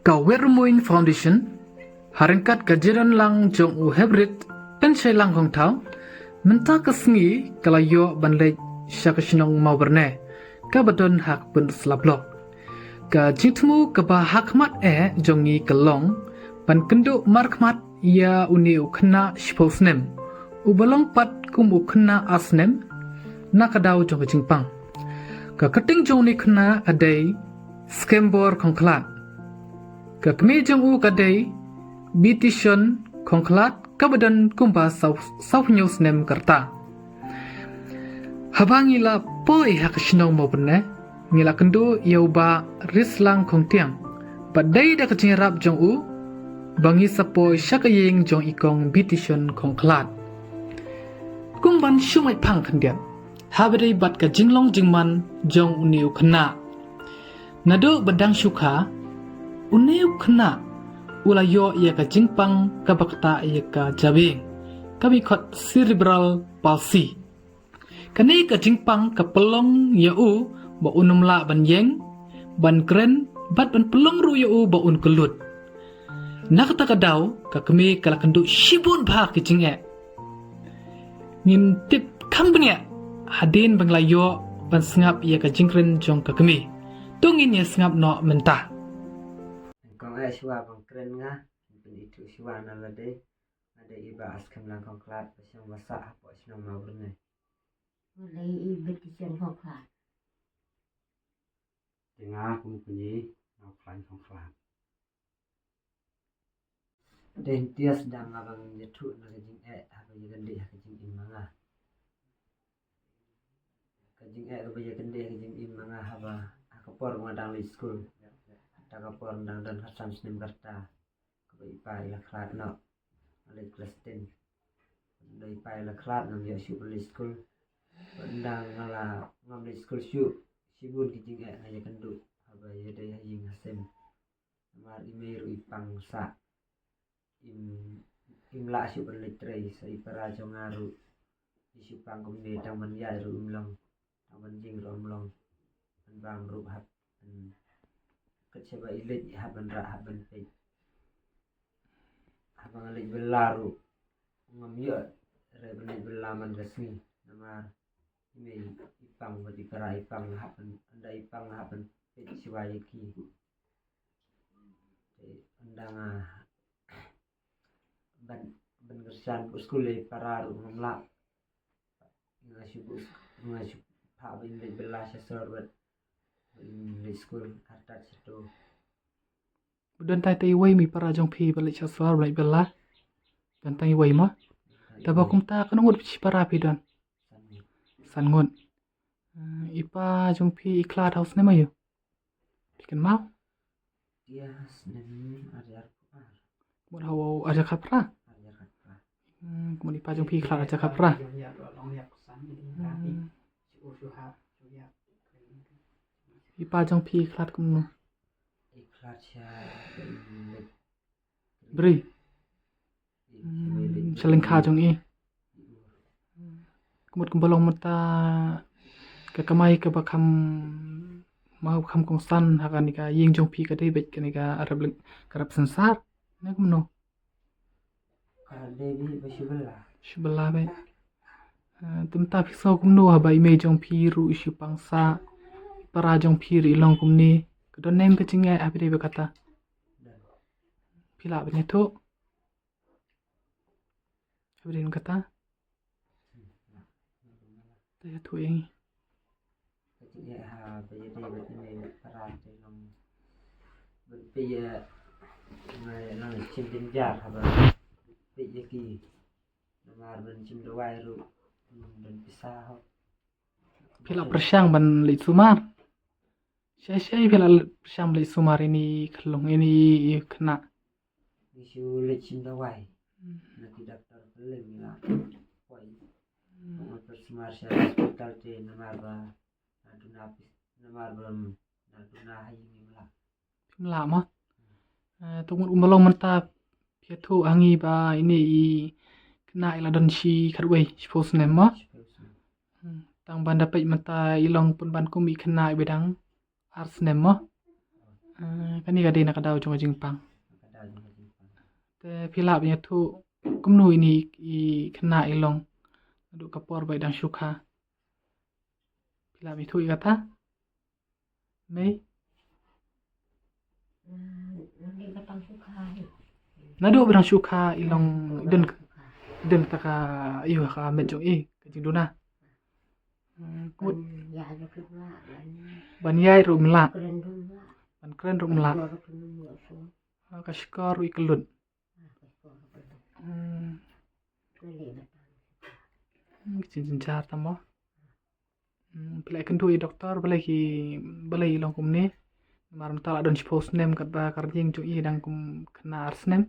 Ka Wermuin Foundation Haringkat kajiran lang jong u hybrid pen shai lang hong tau menta kesngi kalayo banlej syakashnong mauberne ka badon hak bun slablok ka jingtmu ka ba hakmat jongi kalong pan kendo markmat ya uni ukna shposnem ubalong pat kum ukna asnem nakadaw jong jingpang ka keting jong ni kna adai skembor kongklat ka kmi jong u kadai Bitisyon kongklat kabadan kumba saw news nem karta. Habangila poi hakashno mobne ngila kendo yauba rislang kongtiang. Badai da kacirap jong u bangi sapoi syakayeng jong ikong bitisyon kongklat. Kumban shumai pang kandian. Habadai bat ka jinglong jingman jong uniu kena. Nado badang syuka uniu kena. Ulayo ia ka jingpang kabakta ia ka jabing kami khot cerebral palsy kani ka jingpang ka pelong ya u ba unumla ban yeng ban kren bat ban pelong ru ya u ba un kelut nakata ka daw ka kami kala kandu shibun ba ki jinge nin tip kambnya hadin banglayo ban sngap ia ka jingkren jong ka kami tungin ya sngap no mentah Siwa keren nga pun itu siwa nalade ada iba askam lang kongklat pasyang wasa apa sinong mabrune mulai ibetisan kongklat dengar pun punyi kongklat kongklat den tias dang abang jetu na kajing apa je gende kajing imanga kajing apa je gende kajing imanga haba akapor ngadang li school takapor ndang dan hasan snim karta kabai pai la klat no alai kelas 10 dai pai la klat nam ya shu li school ndang ngala ngam li school shu sibun ki jing aja kendu aba ya dai ying hasem mar imeru ipang sa im la shu li trei sai para jongaru isu pangkum ne tang man ya ru umlong tang man jing ru umlong bang ru hap keceba ilit haban ra haban pe habang alit belaru ngamyo re belit belaman resmi namar ime ipang badi para ipang haban anda ipang haban pe siwaya ki andanga ban gersan skule para ru ngamla ngasih pa bin belas sorbat di school atat situ dan tai tai wei mi para jong phi balik chaswar balik bela dan tai wei ma taba kum ta kan ngut chi para phi dan san ngut ipa jong phi iklat house ne ma yu dikan mau dia senen ada mut hawo aja khapra mut ipa jong phi iklat aja khapra ipa jong phi iklat kum no iklat ya beri selengkha jong i kumut kumbalong mata ka kamai ka bakam mau kham kong san hakan ka ying jong phi ka dei bet ka ni ka arab sansar ne kum no ka devi basibala shubala be temta phi so kum no ha bai me jong phi ru isu pangsa para jong phi ri long kum ni ka don nem ka chinga a be kata phila be tho habrin kata ta thu eng ya ha be de bet ne para te long be ya ngai lang chim din ja ha ba be ye ki namar ben chim do wai ru ben pisa ho phila persyang ban li sumar Syai phila persyang li sumar ini khlong ini kena isu le chim do wai nanti dokter belum la poi mau persmar sya hospital te namar ba namar belum naduna hayi mila phimla ma tungun umalong manta phia thu angi ba ini kena ila don shi kharwei suppose nem ma tang banda pej mata ilong pun ban kumi kena bedang ars nem ma kan ni gadi nak kadau jong jing pang. kada jong jing pang Te phila nya thu kumnu ini I kena ilong. Adu kapor bai dang syukha. Phila mi thu I kata. Mei Nanti batang suka. nadu berang syukha ilong den taka iyo ka met jong I ka jing duna. Kut Ya ada keluar dan ban yai ru mla keren dulu. ban keren ru mla Keluar dulu so. ka skor I kelut. Nanti batang. Jin jar tamo. Pelai kentu I doktor balai ilong kum ni. Maram tala don suppose nem kat ba kar jing jong I dang kum kena ars nem.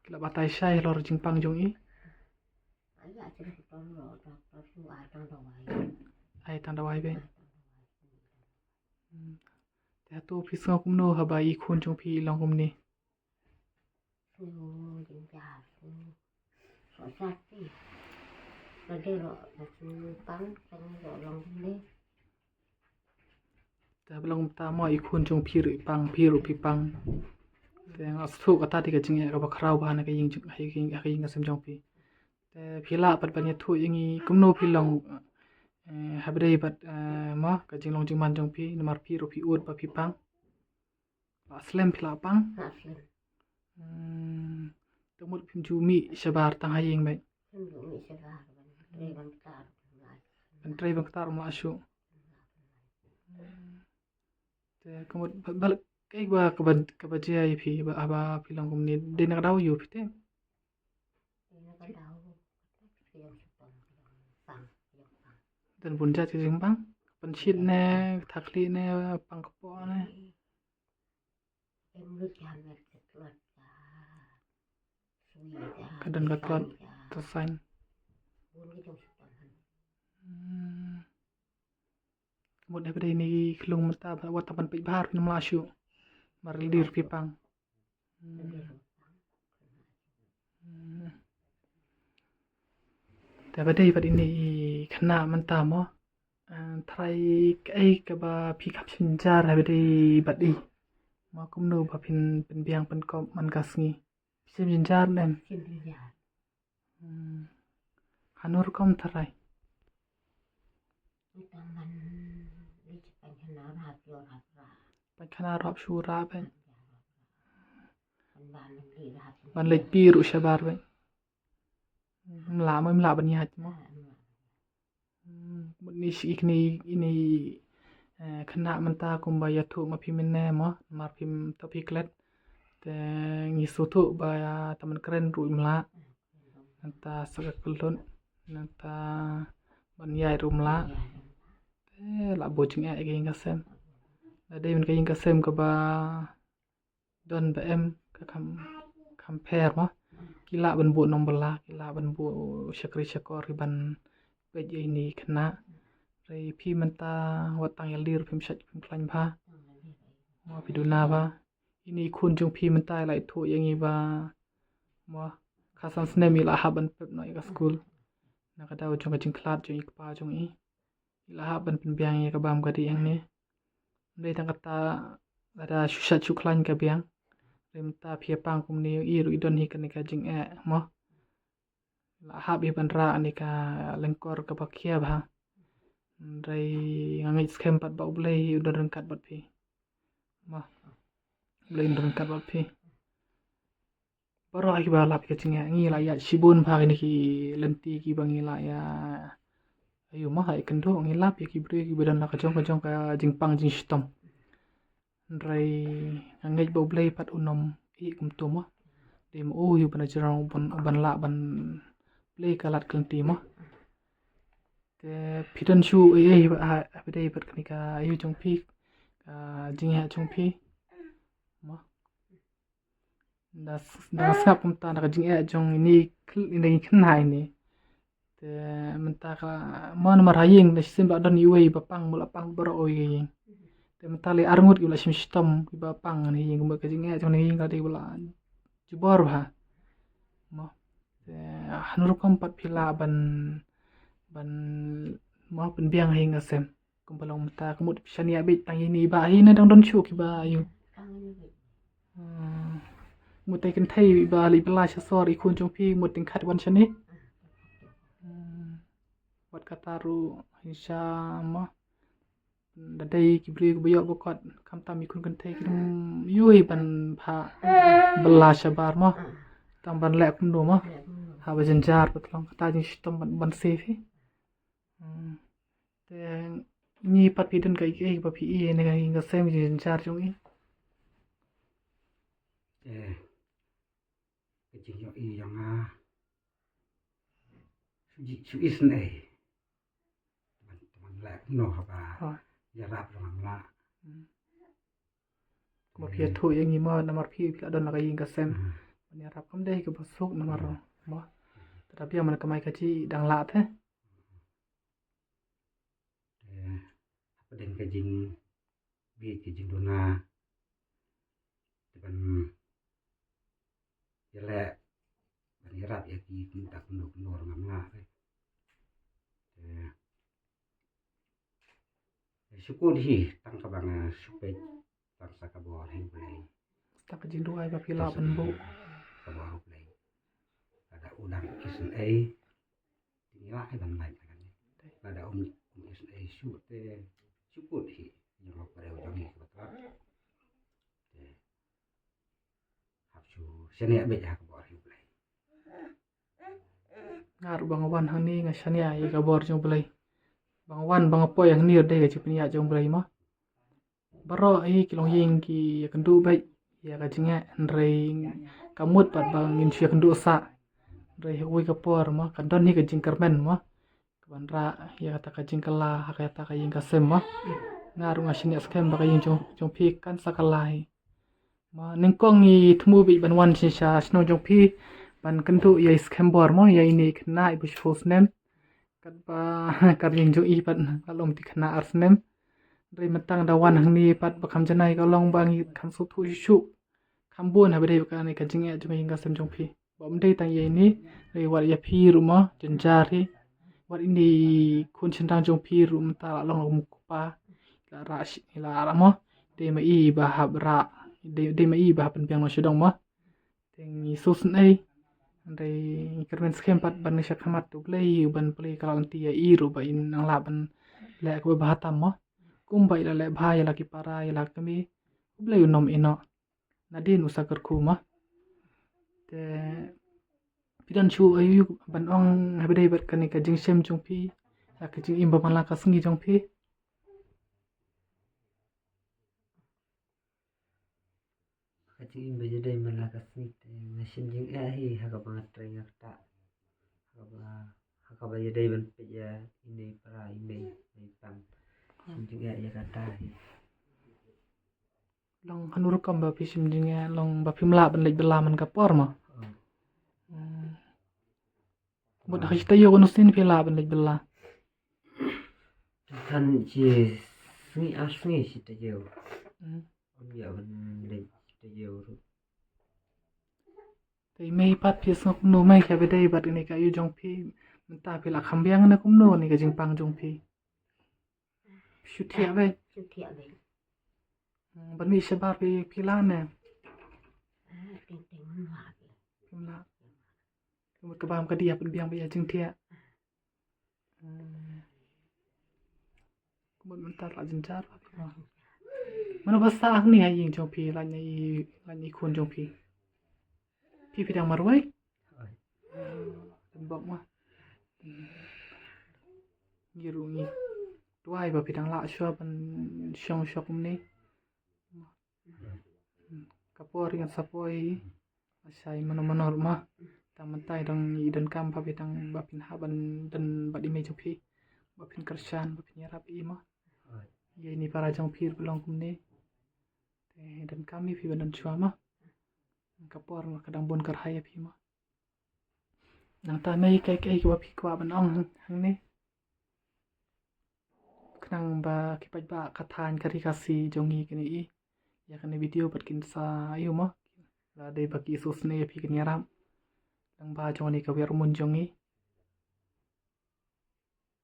Kila batai syai lor jing pang jong I. Ayah cerita tolong dokter tu ada dawai. Ai tang dawai be. Te tu pisngo kum no haba I khun jong pi ilong kum ni. Semua jenjang tu. Sosati. Nanti roh nasi pang tengok orang ni. Te belong ta mo I khun jong pi ru pi ru pi pang. Te ngas thu kata ti ka jing ya ka ba khrau ba na ka ying jong ka ying ka sem jong pi. Te phila pat ban ya thu ying I kum no pi long habdei bat mo ka jing long jing man jong pi nomor pi ru pi ut ba pi pang. Ba slem phila pang. Nasi. Tumut pim ju mi shabar tang haying bai. Semua ni segar. Rewan tar. Ban trai bang tar ma ashu. Te kumut bal kai ba ka ba jai phi ba aba phi long kum ni de nak dau yu phi te. Ini kan tahu. Yang sepang. Pang. Yang pang. Dan bun ja chi jing bang. Pan shit ne thakli ne pang ko ne. Em lu jangan keluar. Kadang ka klot tersain. Bun kita sepang. Kumut daripada ini kelung mata wat tapan pi bahar phi ma ashu. Marilir pi pang. Daripada ini kena menta mo. Try kai ka ba pi kap sinjar daripada badi. Ma kum no ba pin biang pen ko man kasngi. Sim sinjar nem. Sendirian. Hanur kom tarai. Kita man di Jepang kena hati orang ra. Pan kana rop shura ben. Ban li hati. Ban lej pi ru shabar ben. Mla ban yat mo. Ni shi ini kena menta kum ba yatu ma pi minne mo mar pim to pi klet. Te ngi sutu ba taman keren ru mla. Nanta sagak kulun. Nanta ban yai ru mla. La bojing e ga inga sem. La de ka inga sem ka ba don ba em ka compare mo. Kila ban bu nombala kila ban bu syakri syakor ban pej ini kena. Rai pi menta watang ya lir pim syat pim klan ba. Mo piduna ba. Ini kun jong pi menta lai thu yang ba. Mo kasan snem ila haban pep no ka school. Nakadaw jong ka jing klat jong ikpa jong I. Ila ban penbiang ya kabam gadi yang ni. Ndai tang kata ada susat suklan ka biang. Rimta pia pang kum ni iru idon hi kan ka jing mo. La hab i ban ra ni ka lengkor ka pakia ba. Ndai ngangai skem pat ba ulai udon rengkat bat pi. Mo. Ulai udon rengkat bat pi. Baru aki ba lap ka jing ngi la ya shibun ba ni ki lenti ki bangi la ya. Ayo mah hai kendo ngilap ya kibre ki badan la kajong ka jing pang jing stom. Ndrai ngai ba blai pat unom I kum to mo. Dem yu bana jarang ban la ban play kalat klenti mo. Te pidan shu ba dei pat ka ayu jong pi ka jing ha jong pi mo. Das sap kum ta ka jing jong ini knai ni. Te menta ka mon maraying da sim ba don iwe ba pang mula pang bro oi. Te menta le arngut ki la sim system ki ba pang ni ying ba ka jing jong ni ying ka de bula jubor ba. Mo. Te hanur kom pat pila ban mo pen biang hing asem. kumpulong mata kumut shania bit tang ini ba hi na dang don chu ki ba yu Kangen ni. mutai kan thai ba li bla sha sor ikun jong pi mut ting khat wan shani wat kataru insha ma da dai ki bri ku yo bokot kam tam ikun kan thai kin yui ban pha bla sha bar ma tam ban lek kum do ma ha ba jan jar patlong ta jing stom ban se fi te ni pat pi den kai ke ba pi e ne ga inga sem jin jar jong i cái chuyện nhỏ y yang su is này mình lại cũng nổ hả giờ rap rồi mình la ma pi thu yang ni ma na mar pi la don la ga inga sem ni rap kam dei ke basuk na mar ma tapi man kamai ka chi dang la the đến cái chuyện việc cái chuyện đồn thì mình giờ lại mình rap ya ki cũng tak nổ ngắm la đấy syukur di tang kabang supaya bangsa kabor yang boleh ta ka jing duai ba pi la ban bu kabor boleh ada udang isen inilah yang baik kan ada isen su te syukur di yang pada ujung ni betul habsu seni abet ya kabor yang boleh ngar bang wan hang ni nga shania ye ka bor jong blai bang wan bang apoy yang nir de ga chi pnia jong blai ma baro ai kilong ying ki ya kan du bai ya ka jinga rei kamut pat bang ngin sia kan du sa rei hui ka por ma kan don ni ka jing karmen ma kan ra ya ka ta ka jing kala ha ka ta ka ying ka sem ma ngar nga shania skem ba ka ying jong pi kan sakalai ma ning kong ni thmu bi ban wan chi sha sno jong pi ban kan tu ya skem bor mo ya ini kena ibu shos nem kat ba kat yin jo i pat kalom ti kena ars nem rei matang da wan hang ni pat ba kham janai ka long bang i kham su thu shu kham bon ha bade ka ni ka jinge jo ing ka sem jong pi bom dei tang ye ni rei war ya pi ru ma jan jar hi war ini kun chen dang jong pi ru ta long mu pa la ra shi la ra mo de ma i ba ha ra de ma i ba pen piang no shudong ma teng ni sus nei Andai kermen skem pat ban syak hamat tu play ban play kalau nanti ya iru ba in ang laban le ko bahatam mo kum ba ila le bhai la ki para ila kami play unom ino nadin usakar kuma te pidan chu ayu ban ong habdai bat kani ka jing sem jong pi ya ka jing imba mala ka singi jong pi kacing baju dai malakas ni mesin jing hi haga banget tren ta haga baju dai ban peja ini para ini pam jing ya kata hi long hanur kam ba pi sim jing ya long ba pim la ban lek bela man ka por ma bot ha kita yo kono sin pi la ban lek bela kan chi sni asni si te jeu on ya ban lek te jeu Tapi mei pat pi sok no mai ka bedai bat ni ka yu jong pi menta pi la khambiang na kum no ni ka jing pang jong pi shutia be Su thiện vậy. ban mi shabar pi la ne Tình tình văn hóa vậy. kum la kum ka bam ka dia pen biang ba ya jing tia kum menta la jing jar ba pi ma mana basa ak ni ha ying jong pi la ni khun jong pi pi dang marwai bok ma ngiru ngi tuai ba pidang la shwa ban shong shok ni kapor yang sapoi asai manor ma tamantai dang i dan kam pa pidang ba pin haban dan ba di mejo pi ba pin kershan ba pin yarap i ma ye ni para jong pir belong kum ni dan kami pi ban shwa ma kapor kadang bon kar haya pi ma nang ta mai kai ba pi kwa ban ong hang ni knang ba ki pa ba kathan kari kasi jongi kini i ya kan video pat kin sa ayu ma la dei ba ki sus ne pi kin yaram lang ba joni ka wer mun jongi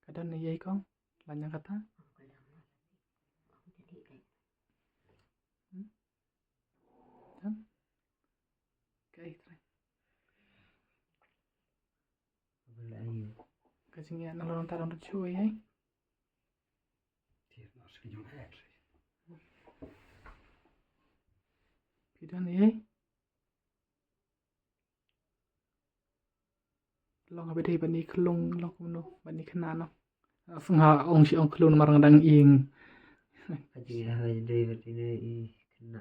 kadan ne yai kong lanya kata Kajing ya nolong tarang tu cuy ai. Thì nó sẽ dùng hết. Pidan ai. Long apa deh bani kelung long kuno bani kena no. Sengha ong si ong kelung marang dang ing. Kajing hai dei betine I kena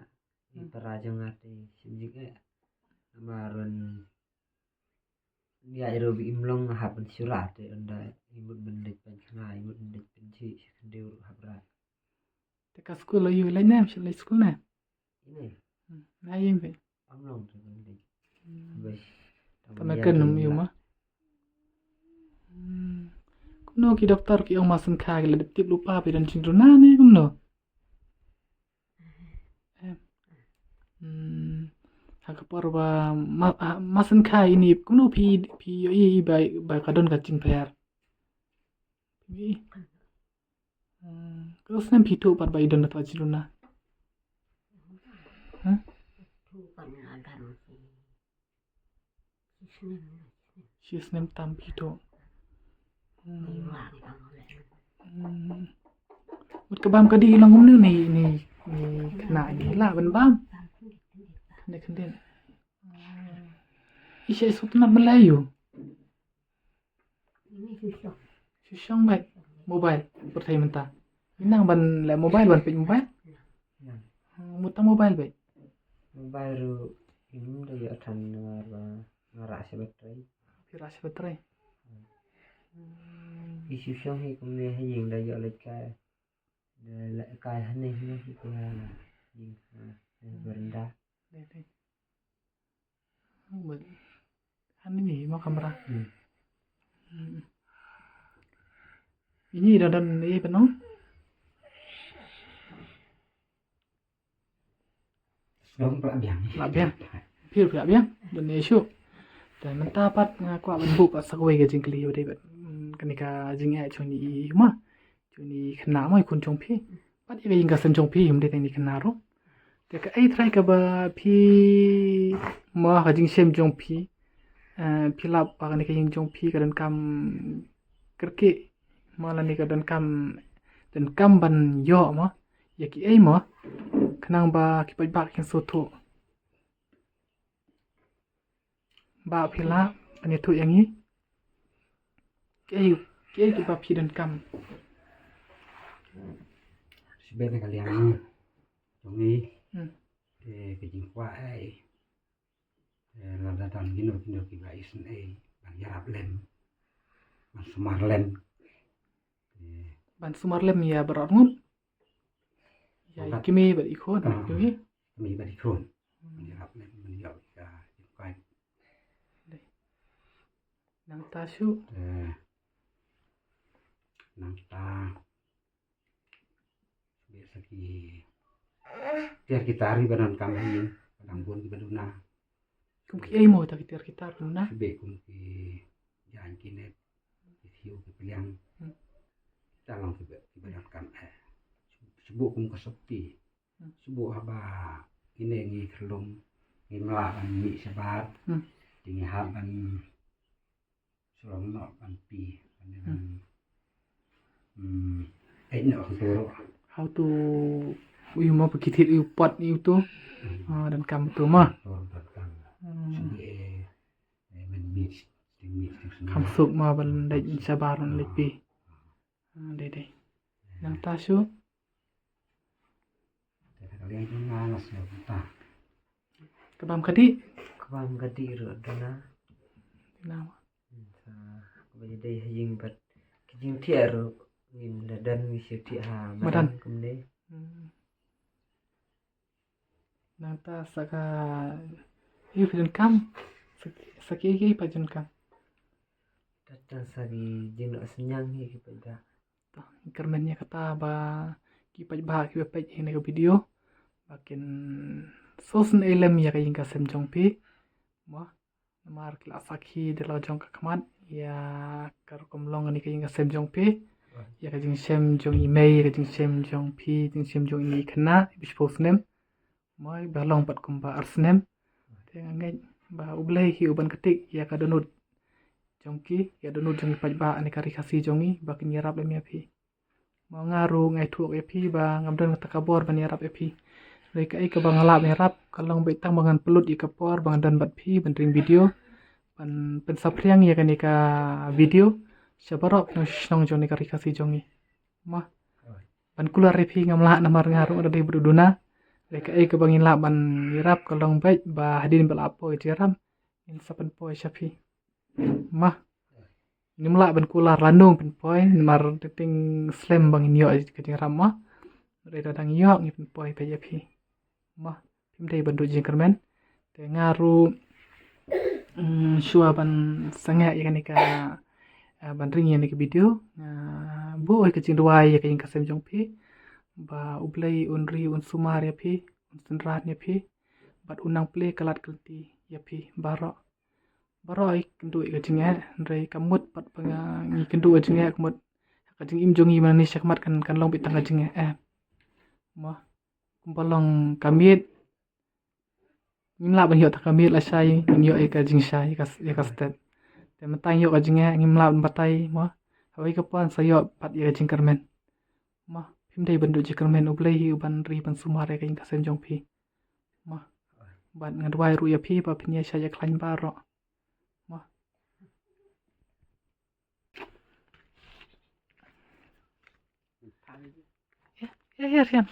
I parajang ate simjing amarun ya ro bi imlong hapan surat unda imut bendik pen kena imut bendik penci kendeu habra Teka school ayu lai nam shilai school na. ini Na yeng be. amlong tu bendik bes Tamakan num yu ma. Kuno ki doktor ki ong masan kha gila tip lupa pe dan cindru na ne kumno. Haka porba masan kha ini kuno pi yo I by kadon ka cin per. Pi. Terus nem pi tu par by don ta cindru na. Tu kan ada si Isnem She's nem tam pi tu. Iwa kan oleh. Mut ka bam ka di lang kumno ni kena ni la ban bam. Kende kende. Isya isut na Melayu. Ini susah. Susang baik mobile pertai mentah. Minang ban le mobile ban pin mobile. ya Muta mobile baik. baru ini dari akan ngarak sebagai Piras baterai. isu syong hi kumne hi ying da yo le kai hane hi hi ko ying berenda Deh deh. Buat ini mau kamera. Ini dan ini penuh. Đúng là biển. Là biển. Pil pila biang dan isu. Dan mentapat ngaku bentuk ka sakwe ke jing kliyo deh. Kenika jing ai choni ma. Choni kena mai kun chong pi. Pat ye jing ka sen chong pi him deh ni kena ro. Te ka ai try ka ba pi ma ka jing sem chong pi. Pilap pa ka ni ka jing chong pi ka dan kam kerke malah ni ka dan kam ban yo ma. Ya ki ai ma. Kenang ba ki pa bak yang soto. Ba pila ani tu yang ni. Ke tu ba pi dan kam. Bên này cả liền trong đi Ừ. thì cái chính khoa ấy làm ra toàn cái nồi cái bài sinh ấy bằng yarab lem bằng sumar lem Ban sumar lem ya berat ngun. Ya Berat. kimi ba ikon. Yo mình bật khôn bằng yarab lem mình dạo cả chính khoa nang tasu. nang ta biasa ki tiar kita hari badan kami kadang pun di beduna Kum ki ai mo ta ki ter kita na. Sebe kung ki yan kinet isiyo ki piliang talong ki badan kam subu kung kasepi subu haba kine ngi kelum ngi melaban mi sebat tingi haban sulong no ban pi no toro How to uyu mo pakitit uyu pot uyu tu. Dan kam tu ma. toro datang sebe men mi Kam suk ma ban dai sabaron lepi. Deh. Nang tasu. kalian pun ngalas ya kita Kabam kadi. kabam gadi ro dana Nama. sa bây đây ying bat kijing thier ro ngim da dan mi se ti ha Madan. kumne Nang ta saka uyu dan kam. Saki pajan kam. datang sagi jing no senyang hi ki pada Kermennya kata ba kipai ba kipai ini ke video makin sosun elem ya kayak ka sem jong pi ma namar kelas sakhi de lo jong ka khamat ya kar kom long ni kayak ka sem jong pi ya ka jing sem jong email ka jing sem jong pi jing sem jong ini kena bis post nem mai ba long pat kom ba ars nem te ngai ba ublai hi uban ketik ya ka donut jongki ya donu jongi pajba ani kari kasi jongi bakin yarap le mi mau ngaru ngai thuak epi ba ngamdan takabor ban yarap epi reka ke bang alap yarap kalong betang bangan pelut ikapor bang dan bat pi bentring video ban pensapriang ya kanika video sabarok no snong joni kari kasi jongi mah ban kular epi ngamla namar ngaru ada di berduna reka ke bang ilap ban yarap kalong baik ba hadin balapo jaram in sapan poi sapi mah ini melak ban kular landung pen poi mar ting slam bang inyo ke jaram mah reda dang yo ngi pen poi pe yapi mah pim dei bandu jingkermen te ngaru shua ban sanga ya kanika ban ring ya nika video bu ke jing duai ya kain kasem jong pi ba ublai unri un sumar ya pi un senrat ya pi bat unang play kalat kelti ya pi baro ai kendu ke jinga rei kamut pat panga ngi kendu jinga kamut ka jing im jongi mani sakmat kan long bitang ka jinga mah kumbalong kamit ngimla ban hiyo takamit la sai ngyo e ka jing sai ka step te matang yo ka jinga ngimla ban batai mah hawai ka pan sayo pat ya jing kermen mah pim dei bandu jing kermen ublai hi ban ri ban sumar ka ing kasem jong pi mah ban ngadwai ru ya pi pa pinya saya klan baro mah ya Rian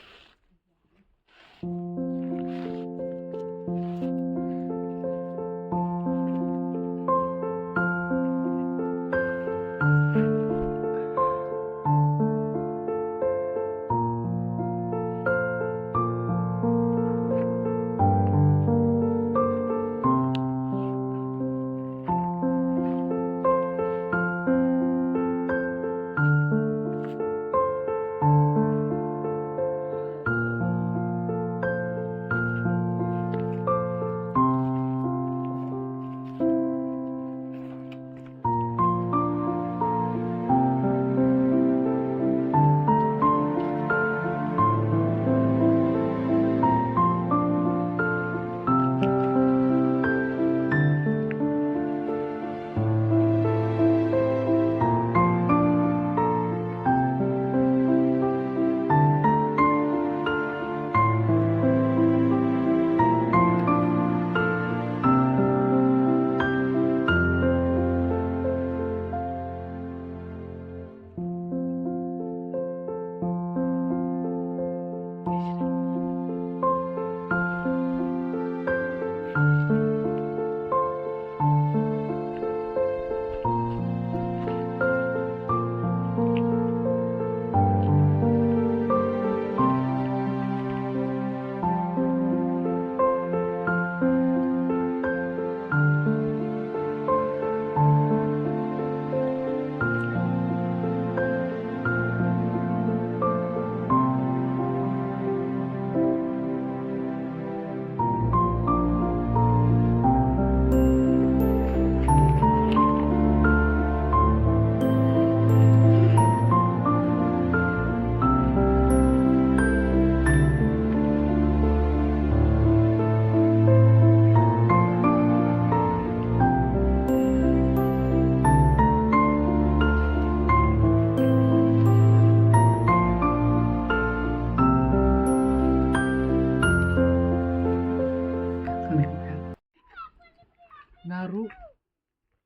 naru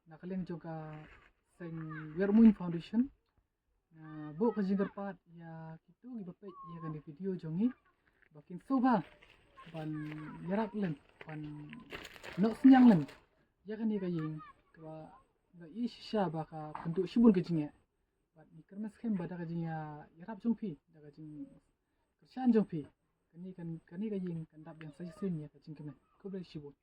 nakaleng juga seng Wermuin Foundation bu ka jingar pat ya kitu gibape ya kan video jongi bakin soba ban yarap len ban no senyang len ya kan ka ying ka ga isha ba ka bentuk shibun ke jinga bat ni kermes kem bada ka jinga yarap jongpi daga jing kersan jongpi kani ka ying kan dap yang sai sen ya ka jing kemen ko bel shibun